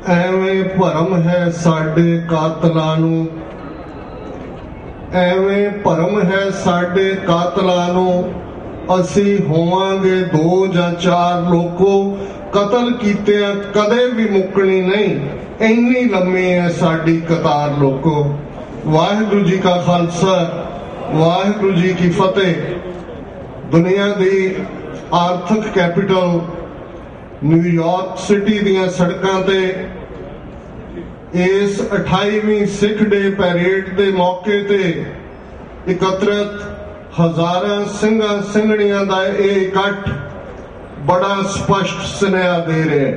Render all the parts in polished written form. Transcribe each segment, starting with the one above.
ਐਵੇਂ ਭਰਮ ਹੈ ਸਾਡੇ ਕਾਤਲਾਂ ਨੂੰ, ਐਵੇਂ ਭਰਮ ਹੈ ਸਾਡੇ ਕਾਤਲਾਂ ਨੂੰ, ਅਸੀਂ ਹੋਵਾਂਗੇ 2 ਜਾਂ 4 ਲੋਕੋ, ਕਤਲ ਕੀਤਿਆਂ ਕਦੇ ਵੀ ਮੁੱਕਣੀ ਨਹੀਂ, ਇੰਨੀ ਲੰਮੀ ਹੈ ਸਾਡੀ ਕਤਾਰ ਲੋਕੋ। ਵਾਹਿਗੁਰੂ ਜੀ ਕਾ ਖਾਲਸਾ, ਵਾਹਿਗੁਰੂ ਜੀ ਕੀ ਫਤਿਹ। ਦੁਨੀਆ ਦੀ ਆਰਥਿਕ ਕੈਪੀਟਲ ਨਿਊਯਾਰਕ ਸਿਟੀ ਦੀਆਂ ਸੜਕਾਂ ਤੇ ਇਸ 28ਵੀਂ ਸਿੱਖ ਡੇ ਪੈਰੇਡ ਦੇ ਮੌਕੇ ਤੇ ਇਕੱਤਰਤ ਹਜ਼ਾਰਾਂ ਸਿੰਘਾਂ ਸਿੰਘਣੀਆਂ ਦਾ ਇਹ ਇਕੱਠ ਬੜਾ ਸਪਸ਼ਟ ਸੁਨੇਹਾ ਦੇ ਰਿਹਾ ਹੈ।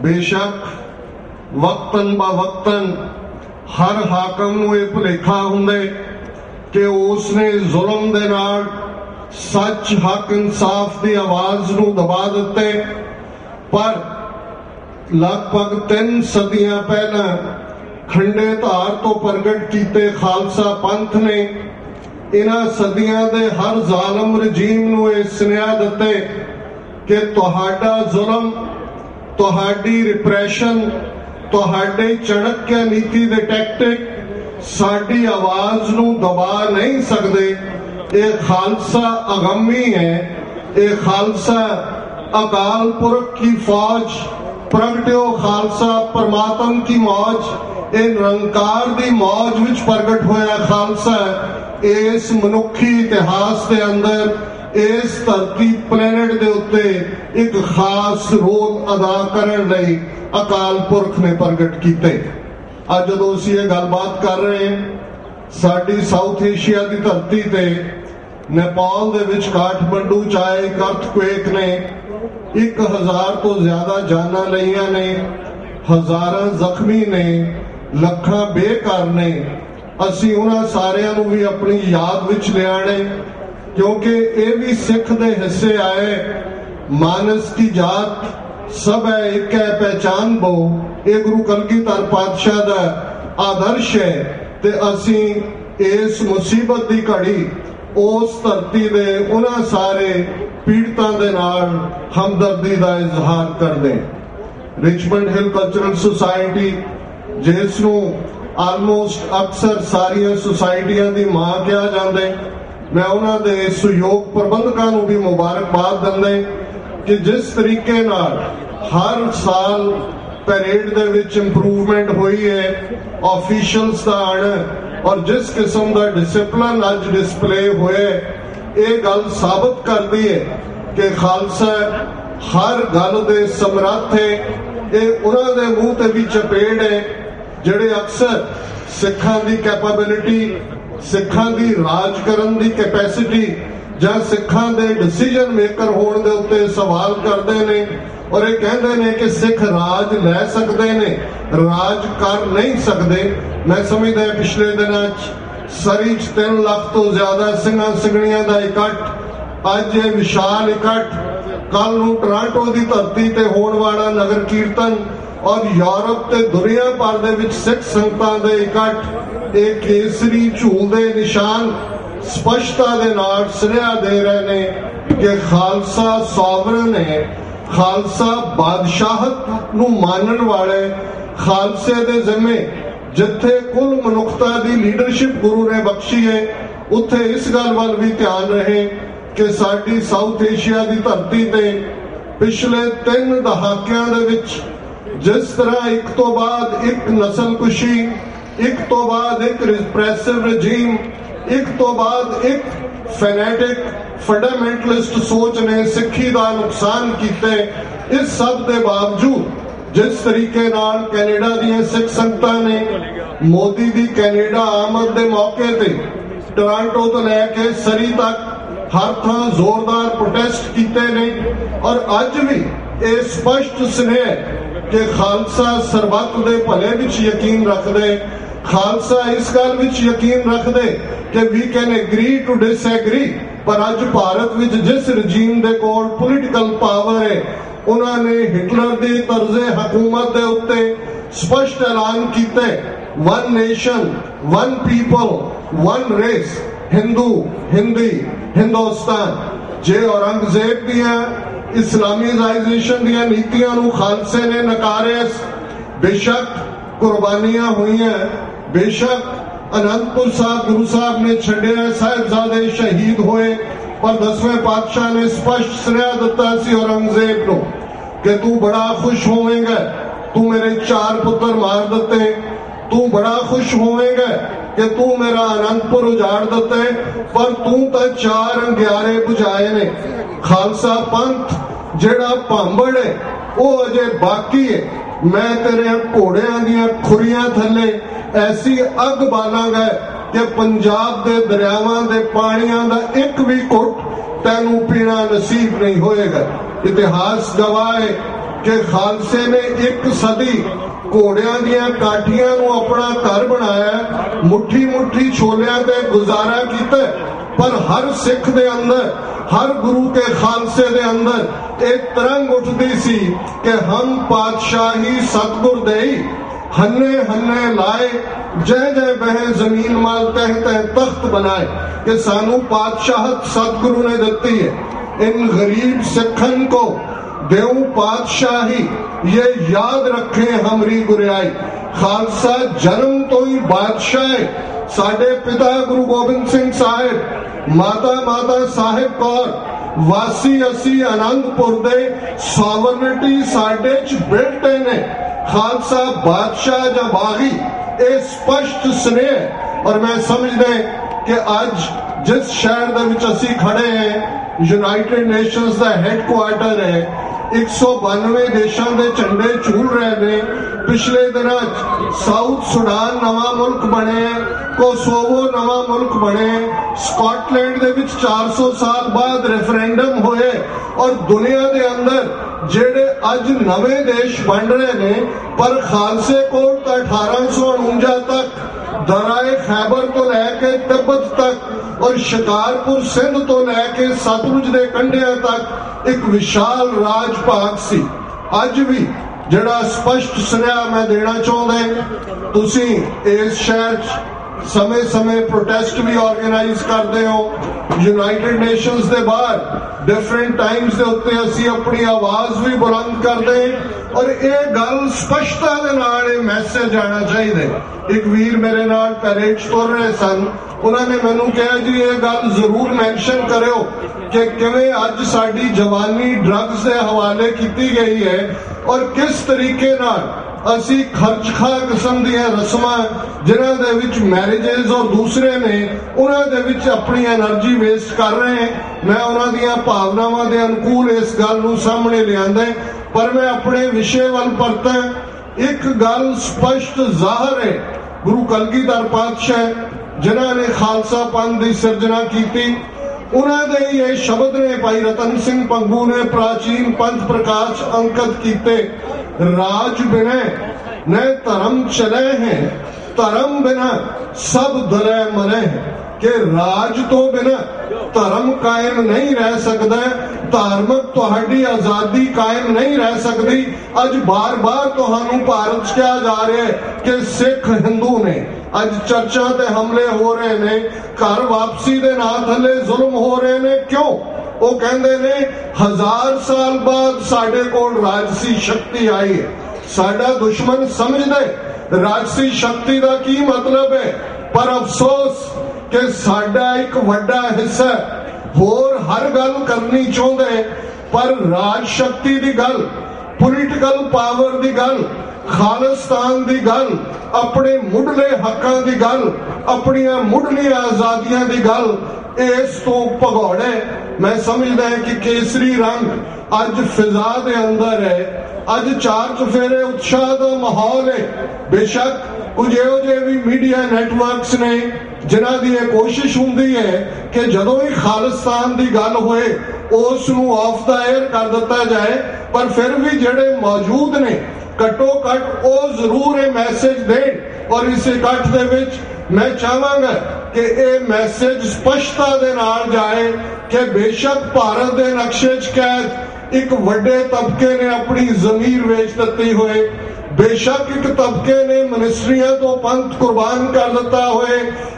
ਬੇਸ਼ੱਕ ਵਕਤਨ ਬਾ ਵਕਤਨ ਹਰ ਹਾਕਮ ਨੂੰ ਇਹ ਭੁਲੇਖਾ ਹੁੰਦਾ ਕਿ ਉਸਨੇ ਜ਼ੁਲਮ ਦੇ ਨਾਲ ਸੱਚ, ਹੱਕ, ਇਨਸਾਫ ਦੀ ਆਵਾਜ਼ ਨੂੰ ਦਬਾ ਦਿੱਤੇ, ਪਰ ਲਗਭਗ 3 ਸਦੀਆਂ ਪਹਿਲਾਂ ਖੰਡੇ ਧਾਰ ਤੋਂ ਪ੍ਰਗਟ ਕੀਤੇ ਖਾਲਸਾ ਪੰਥ ਨੇ ਇਹਨਾਂ ਸਦੀਆਂ ਦੇ ਹਰ ਜ਼ਾਲਮ ਰਜੀਮ ਨੂੰ ਇਹ ਸੁਨੇਹਾ ਦਿੱਤੇ ਕਿ ਤੁਹਾਡਾ ਜ਼ੁਲਮ, ਤੁਹਾਡੀ ਰਿਪਰੈਸ਼ਨ, ਤੁਹਾਡੇ ਚਣਕਿਆ ਨੀਤੀ ਦੇ ਟੈਕਟਿਕ ਸਾਡੀ ਆਵਾਜ਼ ਨੂੰ ਦਬਾ ਨਹੀਂ ਸਕਦੇ। ਇਹ ਖਾਲਸਾ ਅਗੰਮੀ ਹੈ, ਇਹ ਖਾਲਸਾ अकाल पुरख की फौज, प्रगट्यो खालसा परमात्म की मौज, ये निरंकार दी मौज विच प्रगट होया खालसा इस मनुखी इतिहास के अंदर इस धरती प्लैनेट दे उत्ते एक खास रोल अदा करन लई अकाल पुरख ने प्रगट कीते। अज जदों असीं ये गलबात कर रहे हैं, साडी साउथ एशिया की धरती ते नेपाल दे विच काठमंडू च आए एक अर्थक्वेक ने 1000 तो ज्यादा जाना लिया ने, हजारां जख्मी ने, लखां बेघर ने। असीं उन्हां सारियां नूं भी अपनी याद विच लियाणे, क्योंकि ये भी सिख दे हिस्से आए। मानस की जात सब है एक है पहचान बो, ये गुरु कलगीधर पातशाह दा आदर्श है। ते असीं इस मुसीबत की घड़ी उस धरती दे उन्हां सारे पीड़ितां दे नाल हमदर्दी दा इजहार करदे। रिचमंड हिल कल्चरल सोसाइटी, जिस नूं आलमोस्ट अक्सर सारियां सोसाइटियां दी मां कहा जांदा है, मैं उन्हां दे सहयोग प्रबंधकां नूं भी मुबारकबाद दिंदा कि जिस तरीके नाल हर साल पैरेड दे विच इंप्रूवमेंट हुई है, ऑफिशियल्स दा आना और जिस किस्म का डिसिपलिन अज डिस्पले होए, ये गल साबित करती है कि खालसा हर गल दे समर्थ है। ये उन्हां दे मूंह ते भी चपेड़ है जिहड़े अक्सर सिखां दी कैपेबिलिटी, सिखां दी राज करन दी कैपेसिटी जां सिखां दे डिसीजन मेकर होण दे उत्ते सवाल करदे ने और ये कहते हैं कि सिख राज लै सकते ने, राज कर नहीं सकते। मैं समझदा पिछले दिनों सरी 3 लाख तो ज्यादा सिंघां सिंघणियां दा इकट्ठ, अज ये विशाल इकट्ठ, कल नूं टोरंटो की धरती ते होण वाला नगर कीर्तन और यूरोप ते दुनिया भर दे विच सिख संगतां दे इकट्ठ, ये केसरी झूल दे निशान स्पष्टता दे नाल सुनेहा दे रहे ने कि खालसा सॉवरन है, खालसा बादशाहत नूं मानण वाले, खालसे दे जिम्मे जिथे कुल मनुखता दी लीडरशिप गुरु ने बख्शी है, उत्थे इस गल वाल भी ध्यान रहे कि साडी साउथ एशिया की धरती ते पिछले 3 दहाकियां दे विच जिस तरह एक तो बाद एक नस्लकुशी, एक तो बाद एक रिप्रेसिव रजीम, एक तो बाद एक फैनेटिक फंडामेंटलिस्ट सोच ने सिक्खी का नुकसान किए। इस सब के बावजूद जिस तरीके नाल कैनेडा दी सिख संगतां ने मोदी दी कैनेडा आमद के मौके ते टोरंटो तो लैके सरी तक हर थां जोरदार प्रोटेस्ट किए ने और अज भी ये स्पष्ट स्नेह कि खालसा सरबत दे भले विच यकीन रखदे, खालसा इस गल विच यकीन रखदे कि we can agree to disagree. पर अज भारत विच जिस रजीम दे कोल पोलिटिकल पावर है, उन्होंने हिटलर दी तर्जे हुकूमत दे उत्ते स्पष्ट ऐलान कीते, 1 nation 1 people 1 race, Hindu Hindi Hindustan. जे औरंगजेब दियां इस्लामीजाइजेशन दियां नीतियां नूं खालसे ने नकारे, बेशक कुर्बानियां हुई हैं, बेशक आनंदपुर साहब गुरु साहब ने छड़िया, साहिबजादे शहीद होए, पर 10वें पातशाह ने स्पष्ट सुनेहा दिता सी औरंगजेब नूं कि तू बड़ा खुश होवेगा, तू मेरे 4 पुत्र मार दिते, तू बड़ा खुश होवेगा कि तू मेरा आनंदपुर उजाड़ दिता है, पर तू तो 4 अंगियारे बुझाए ने। खालसा पंथ जेड़ा भांबड़ है वो अजे बाकी है। मैं तेरे घोड़ियां दियां खुरियां थले ऐसी अग बालांगा कि पंजाब दे दरियावां दे पानियां दा एक भी घुट तैनू पीना नसीब नहीं होएगा। इतिहास गवाह है कि खालसे ने 1 सदी घोड़ियां दियां काठियां नू अपना घर बनाया, मुट्ठी मुट्ठी छोलियां ते गुजारा कीता, पर हर सिख दे अंदर, हर गुरु के खालसे दे अंदर एक तरंग उठती सी कि हम पातशाही सतगुर देई हन्ने हन्ने लाए, जय जय बहे जमीन माल तह तह तख्त बनाए, कि सानू पातशाहत सतगुरु ने दिती है। इन गरीब सिखन को देऊ पातशाही, ये याद रखे हमरी गुरियाई। खालसा जन्म तो ही बादशाह है। साडे पिता गुरु गोबिंद सिंह साहिब, माता साहिब कौर, वासी असी आनंदपुर दे, सॉवरनिटी साडे च बेटे ने। खालसा बादशाह या बागी, ये स्पष्ट स्नेह। और मैं समझदा कि आज जिस शहर दे विच असी खड़े हैं, यूनाइटेड नेशंस दा हेडक्वार्टर है, 192 देशों के झंडे झूल रहे ने। पिछले दिनों साउथ सुडान नवा मुल्क बने, कोसोवो नवा मुल्क बने, स्कॉटलैंड दे विच 400 साल बाद रेफरेंडम होए, और दुनिया के अंदर जेड़े अज नवे देश बन रहे ने, पर खालसे कोल 1849 तक दराए खैबर तो लैके तिब्बत तक और शिकारपुर सिंध तो लैके सतलुज के कंढियां तक एक विशाल राज भाग सी। अज भी जड़ा स्पष्ट सुनेहा मैं देना चाहता, तुसी इस शहर समय समय प्रोटेस्ट भी ऑर्गेनाइज करते हो, यूनाइटेड नेशंस के बाहर डिफरेंट टाइम्स के उत्ते असी अपनी आवाज भी बुलंद करते हैं, और ये गल स्पष्टता दे नाल ये मैसेज आना चाहिए। एक वीर मेरे नाल पैरेड तुर रहे सन, उन्होंने मैनू कहा जी ये गल जरूर मैंशन करो कि किवें अज साडी जवानी ड्रग्स के हवाले की गई है, और किस तरीके नाल असी खर्चखा किस्म दी रस्मां जिन्हां दे विच मैरिजेस और दूसरे ने उन्हां दे विच अपनी एनर्जी वेस्ट कर रहे हैं। मैं उन्हां दियां भावनावां दे अनुकूल इस गल नूं सामने लिआंदा, पर मैं अपने विषय वल परतां। एक गल स्पष्ट जाहिर है, गुरु कलगीधर पातशाह जिन्हां ने खालसा पंथ की सिरजना की, उन्होंने ये शब्द ने भाई रतन सिंह पंगू ने प्राचीन पंथ प्रकाश अंकित किए, राज बिना न धर्म चले हैं, धर्म बिना सब दले मरे हैं। कि राज तो बिना धर्म कायम नहीं रह सकता, धार्मिक तुहाडी आजादी कायम नहीं रह सकती। अज बार बार तुहानू भारत कहा जा रहा है कि सिख हिंदू ने, अज चर्चा ते हमले हो रहे ने, घर वापसी दे नां थले जुल्म हो रहे ने। क्यों? वो कहंदे ने 1000 साल बाद साडे कोल राजसी शक्ति आई है। साडा दुश्मन समझदे राजसी शक्ति का की मतलब है, पर अफसोस कि साडा एक वड्डा हिस्सा होर हर गल करनी चाहते, पर राज शक्ति की गल, पोलिटिकल पावर की गल, खालिस्तान की गल, अपने मुढ़ले हकों की गल, अपनिया मुढ़लिया आजादियां की गल, इस तो भगौड़े। मैं समझदा है कि केसरी रंग अज फिजा के अंदर है, अज 4 चफेरे उत्साह का माहौल है। बेशक कुछ इहो जे भी मीडिया नैटवर्क्स ने जिन्हां दी कोशिश हुंदी है कि जदों ही खालिस्तान की गल होए उस नूं ऑफ द एयर कर दिता जाए, पर फिर भी जिहड़े मौजूद ने घट्टो घट वो जरूर ये मैसेज दें। और इस इकट्ठ दे विच मैं चाहांगा कि ये मैसेज स्पष्टता दे नाल जाए कि बेशक भारत के नक्शे च कैद एक वड्डे तबके ने अपनी जमीर वेच दित्ती होए, बेशक एक तबके ने मिनिस्ट्रियां तो पंथ कुर्बान कर दिता होए,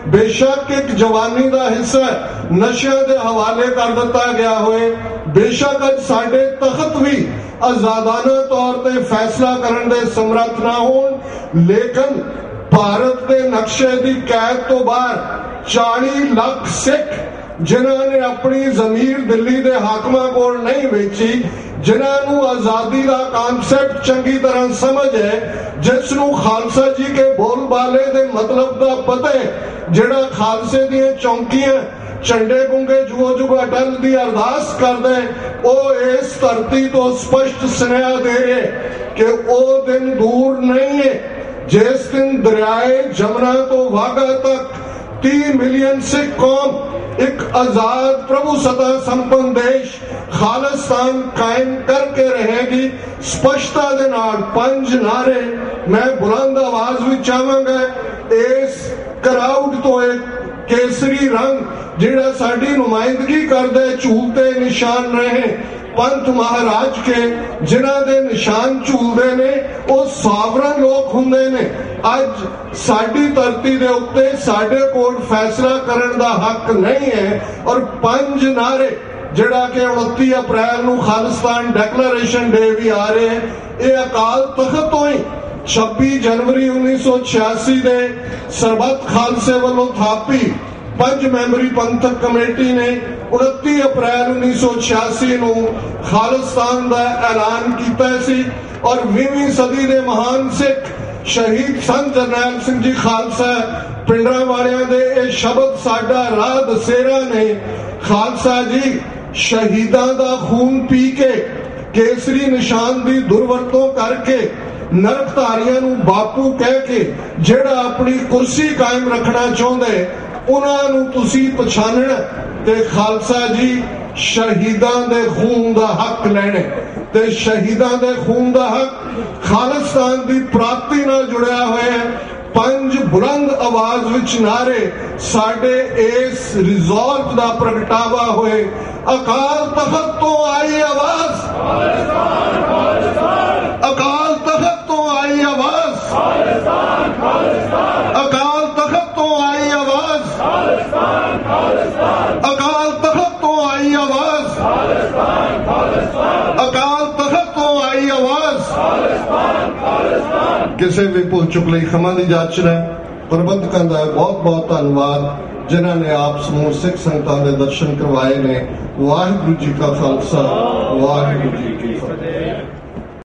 बेशक एक जवानी का हिस्सा नशे के हवाले कर दिता गया होए, बेशक अज साडे तख्त भी आजादाना तौर पर फैसला करने दे समर्थ ना होण, लेकिन भारत के नक्शे की कैद तो बाहर 40 लाख सिख जिन्होंने अपनी जमीर दिल्ली के हाकमां कोल नहीं बेची, जिन्होंने आजादी का कॉन्सेप्ट चंगी तरह समझ है, जिसनों खालसा जी के बोलबाले के मतलब का पता है, जिहड़ा खालसे दियां चौंकियां झंडे गुंगे जुओ जुग अटल की अरदास करदे, वो इस धरती तो स्पष्ट सुनेहा दे रहे कि वो दिन दूर नहीं है जिस दिन दरियाए जमुना तो वाघा तक 30 मिलियन सिख कौम एक आजाद प्रभु सत्ता संपन्न देश खालिस्तान कायम करके रहेगी। स्पष्टता दे नाल 5 नारे मैं बुलंद आवाज विच चाहांगा। इस क्राउड तो एक केसरी रंग जिहड़ा साडी नुमाइंदगी करदे झूलते निशान रहे पंथ महाराज के, जिन्हां दे निशान झूलदे ने वो सावरन लोग हुंदे ने। अज साडी धरती दे उत्ते साडे कोल फैसला करन दा हक नहीं है। और 5 नारे जिहड़ा कि 29 अप्रैल नूं खालिस्तान डिक्लेरेशन डे भी आ रहे हैं, ये अकाल तख्त तो ही 26 जनवरी 1986 दे सरबत खालसे वालों थापी 5 मैंबरी पंथक कमेटी ने 29 अप्रैल 1986 नूं खालिस्तान का ऐलान किया सी। और 20वीं सदी के महान सिख शहीद संत जरनैल सिंह जी खालसा पिंडरा वालियां दे ये शब्द साडा राह दसेरा ने। खालसा जी शहीदां दा खून पी के केसरी निशान की दुरवरतों करके नरकधारियां नूं बापू कह के जिहड़ा अपनी कुर्सी कायम रखना चाहुंदे उन्हां नूं तुसीं पछाणना ते खालसा जी शहीदां दे खून दा हक लैणे ते शहीदां दे खून दा हक खालिस्तान की प्राप्ति नाल जुड़िया होया है। 5 बुलंद आवाज विच नारे साडे इस रिजॉल्व दा प्रगटावा होए। अकाल तख्त तो आई आवाज, अकाल तख्त तो आई आवाज, अकाल तख्त तो आई आवाज, अकाल तख्त तो आई आवाज, अकाल तख्त तो आई आवाज। किसी भी भुल चुक लई खमा दी जाचना। प्रबंधकों का बहुत बहुत धन्यवाद जिन्होंने आप समूह सिख संगतां दे दर्शन करवाए ने। वाहिगुरू जी का खालसा, वाहिगुरू जी की